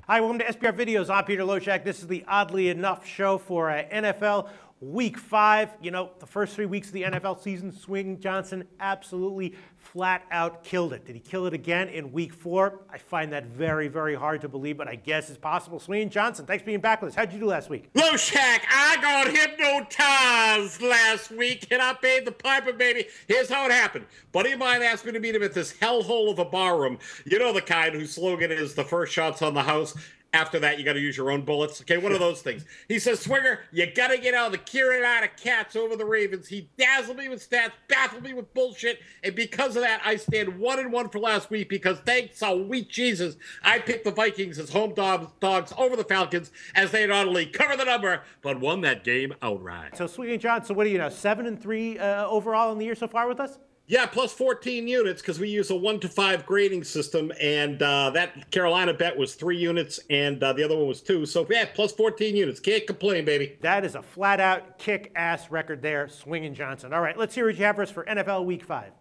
Hi, welcome to SBR Videos. I'm Peter Loshak. This is the Oddly Enough show for NFL Week 5. You know, the first 3 weeks of the NFL season, Swingin Johnson absolutely flat out killed it. Did he kill it again in Week 4? I find that very, very hard to believe, but I guess it's possible. Swingin Johnson, thanks for being back with us. How'd you do last week? Loshak, I got hypnotized last week and I paid the piper, baby. Here's how it happened. Buddy of mine asked me to meet him at this hellhole of a barroom. You know the kind whose slogan is the first shot's on the house. After that, you got to use your own bullets. Okay, one of those things. He says, Swinger, you got to get out of the Carolina Cats over the Ravens. He dazzled me with stats, baffled me with bullshit, and because of that, I stand 1-1 for last week because thanks, sweet Jesus, I picked the Vikings as home dogs over the Falcons as they not only cover the number, but won that game outright. So, Swingin Johnson, what are you now, 7-3 overall in the year so far with us? Yeah, plus 14 units because we use a 1 to 5 grading system, and that Carolina bet was 3 units, and the other one was 2. So, yeah, plus 14 units. Can't complain, baby. That is a flat-out kick-ass record there, Swingin Johnson. All right, let's hear what you have for us for NFL Week 5.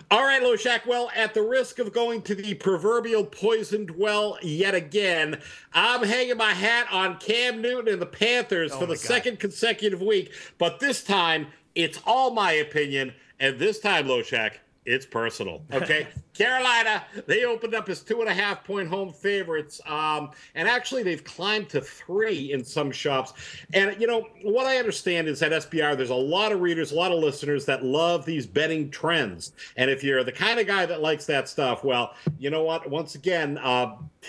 All right, Loshak, well, at the risk of going to the proverbial poisoned well yet again, I'm hanging my hat on Cam Newton and the Panthers for the second consecutive week, but this time, it's all my opinion. And this time, Loshak, it's personal, okay? Carolina, they opened up as 2.5-point home favorites, and actually they've climbed to 3 in some shops. And, you know, what I understand is at SBR, there's a lot of readers, a lot of listeners that love these betting trends. And if you're the kind of guy that likes that stuff, well, you know what? Once again,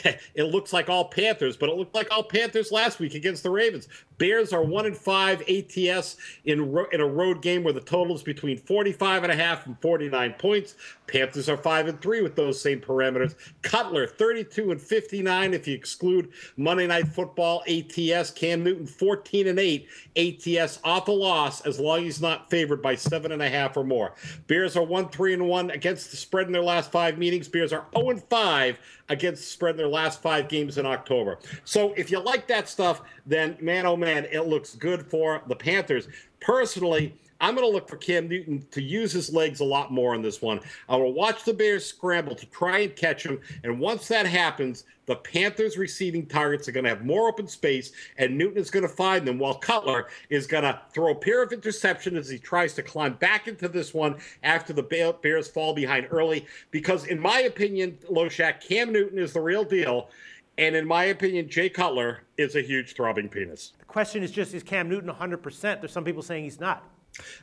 it looks like all Panthers, but it looked like all Panthers last week against the Ravens. Bears are 1-5 ATS in a road game where the total is between 45.5 and 49 points. Panthers are 5-3 with those same parameters. Cutler 32-59 if you exclude Monday Night Football ATS. Cam Newton 14-8 ATS off a loss as long as he's not favored by 7.5 or more. Bears are 1-3-1 against the spread in their last 5 meetings. Bears are 0-5 against the spread in their last 5 games in October. So if you like that stuff, then man, oh man, it looks good for the Panthers. Personally, I'm going to look for Cam Newton to use his legs a lot more in this one. I will watch the Bears scramble to try and catch him. And once that happens, the Panthers receiving targets are going to have more open space, and Newton is going to find them, while Cutler is going to throw a pair of interceptions as he tries to climb back into this one after the Bears fall behind early. Because in my opinion, Loshak, Cam Newton is the real deal. And in my opinion, Jay Cutler is a huge throbbing penis. The question is just, is Cam Newton 100%? There's some people saying he's not.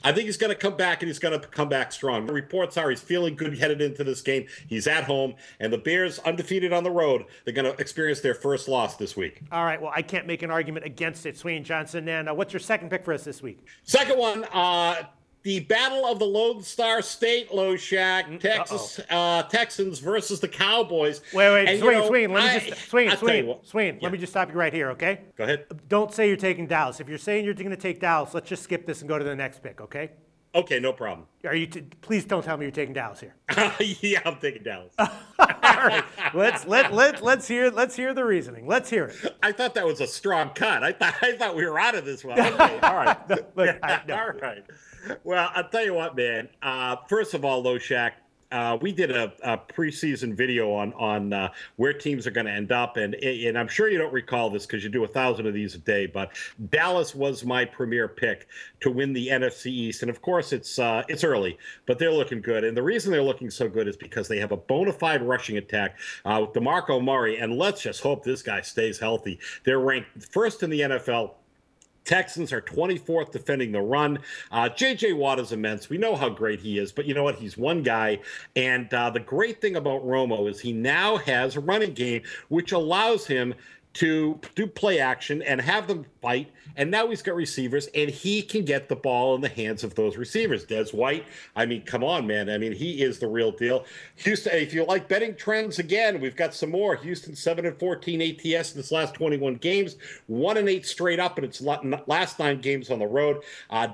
I think he's going to come back, and he's going to come back strong. The reports are he's feeling good headed into this game. He's at home, and the Bears, undefeated on the road, they're going to experience their first loss this week. All right, well, I can't make an argument against it, Swingin Johnson. And what's your second pick for us this week? Second one, the Battle of the Lone Star State, Loshak, Texans versus the Cowboys. Wait, Swing. Let me just stop you right here, okay? Go ahead. Don't say you're taking Dallas. If you're saying you're going to take Dallas, let's just skip this and go to the next pick, okay? Okay, no problem. Are you? Please don't tell me you're taking Dallas here. Yeah, I'm taking Dallas. All right, let's hear the reasoning. Let's hear it. I thought that was a strong cut. I thought we were out of this one. Okay, all right. All right. Well, I'll tell you what, man. First of all, Loshak, we did a preseason video on where teams are going to end up, and I'm sure you don't recall this because you do 1,000 of these a day, but Dallas was my premier pick to win the NFC East, and of course it's early, but they're looking good, and the reason they're looking so good is because they have a bona fide rushing attack with DeMarco Murray, and let's just hope this guy stays healthy. They're ranked first in the NFL. Texans are 24th defending the run. J.J. Watt is immense. We know how great he is, but you know what? He's one guy. And the great thing about Romo is he now has a running game, which allows him to do play action and have them fight. And now he's got receivers, and he can get the ball in the hands of those receivers. Des White, I mean, come on, man. I mean, he is the real deal. Houston, if you like betting trends, again, we've got some more. Houston 7-14 ATS in its last 21 games, 1-8 straight up in its last 9 games on the road.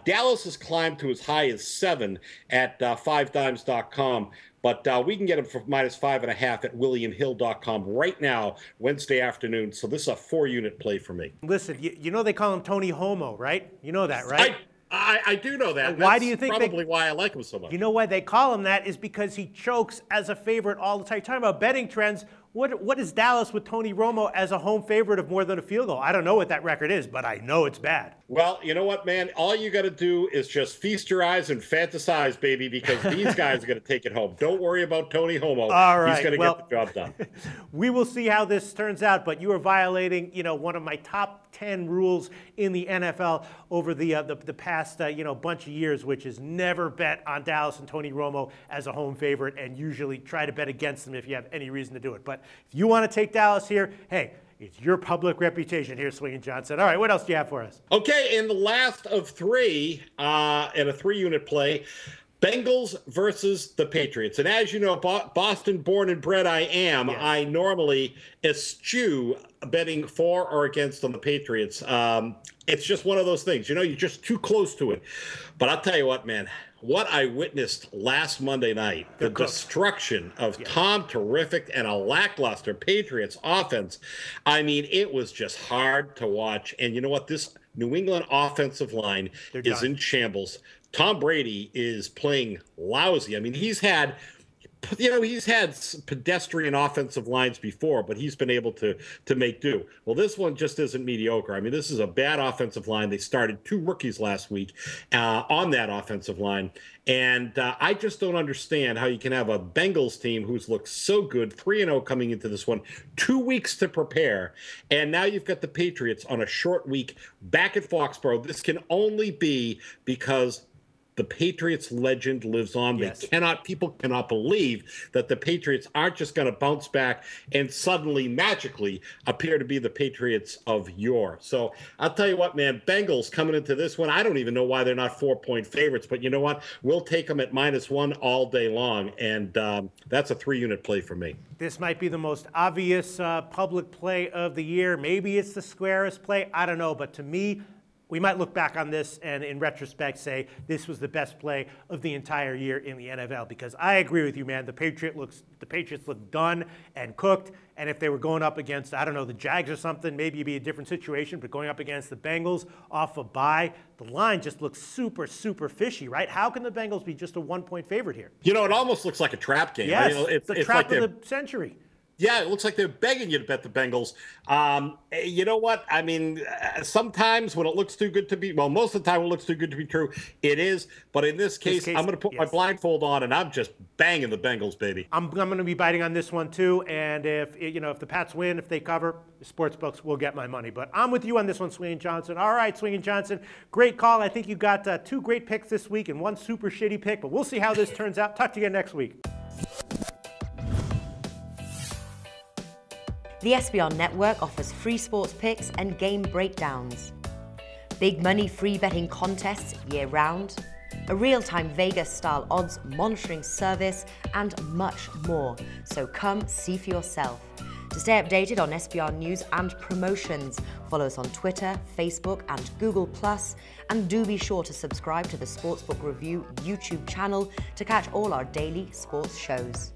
Dallas has climbed to as high as 7 at 5dimes.com. But we can get him for -5.5 at WilliamHill.com right now, Wednesday afternoon. So this is a 4-unit play for me. Listen, you know they call him Tony Homo, right? You know that, right? I do know that. Why do you think probably why I like him so much? You know why they call him that is because he chokes as a favorite all the time. You're talking about betting trends. What is Dallas with Tony Romo as a home favorite of more than a field goal? I don't know what that record is, but I know it's bad. Well, you know what, man? All you got to do is just feast your eyes and fantasize, baby, because these guys are going to take it home. Don't worry about Tony Romo. All right. He's going to get the job done. We will see how this turns out, but you are violating, one of my top 10 rules in the NFL over the past, bunch of years, which is never bet on Dallas and Tony Romo as a home favorite, and usually try to bet against them if you have any reason to do it. But if you want to take Dallas here, hey, it's your public reputation here, Swingin Johnson. All right, what else do you have for us? Okay, in the last of three, in a 3-unit play, Bengals versus the Patriots. And as you know, Boston born and bred I am, yes. I normally eschew betting for or against on the Patriots. It's just one of those things. You're just too close to it. But I'll tell you what, man. What I witnessed last Monday night, the destruction of Tom Terrific and a lackluster Patriots offense, I mean, it was just hard to watch. And you know what? This New England offensive line is in shambles. Tom Brady is playing lousy. I mean, he's had pedestrian offensive lines before, but he's been able to make do. Well, this one just isn't mediocre. I mean, this is a bad offensive line. They started 2 rookies last week on that offensive line. And I just don't understand how you can have a Bengals team who's looked so good, 3-0 coming into this one, 2 weeks to prepare. And now you've got the Patriots on a short week back at Foxborough. This can only be because the Patriots legend lives on. Yes. People cannot believe that the Patriots aren't just going to bounce back and suddenly magically appear to be the Patriots of yore. So I'll tell you what, man, Bengals coming into this one, I don't even know why they're not 4-point favorites, but you know what? We'll take them at -1 all day long. And that's a 3-unit play for me. This might be the most obvious public play of the year. Maybe it's the squarest play. I don't know. But to me, we might look back on this and in retrospect say this was the best play of the entire year in the NFL, because I agree with you, man. The Patriots look done and cooked, and if they were going up against, I don't know, the Jags or something, maybe it'd be a different situation, but going up against the Bengals off a bye, the line just looks super, super fishy, right? How can the Bengals be just a 1-point favorite here? It almost looks like a trap game. Yes, it's the trap of the century. Yeah, it looks like they're begging you to bet the Bengals. You know what? I mean, sometimes when it looks too good to be, well, most of the time when it looks too good to be true, it is. But in this case I'm going to put my blindfold on and I'm just banging the Bengals, baby. I'm going to be biting on this one too. And if the Pats win, if they cover, the sports books will get my money. But I'm with you on this one, Swingin Johnson. All right, Swingin Johnson, great call. I think you got 2 great picks this week and 1 super shitty pick. But we'll see how this turns out. Talk to you again next week. The SBR Network offers free sports picks and game breakdowns, big money free betting contests year-round, a real-time Vegas-style odds monitoring service, and much more. So come see for yourself. To stay updated on SBR news and promotions, follow us on Twitter, Facebook, and Google+, and do be sure to subscribe to the Sportsbook Review YouTube channel to catch all our daily sports shows.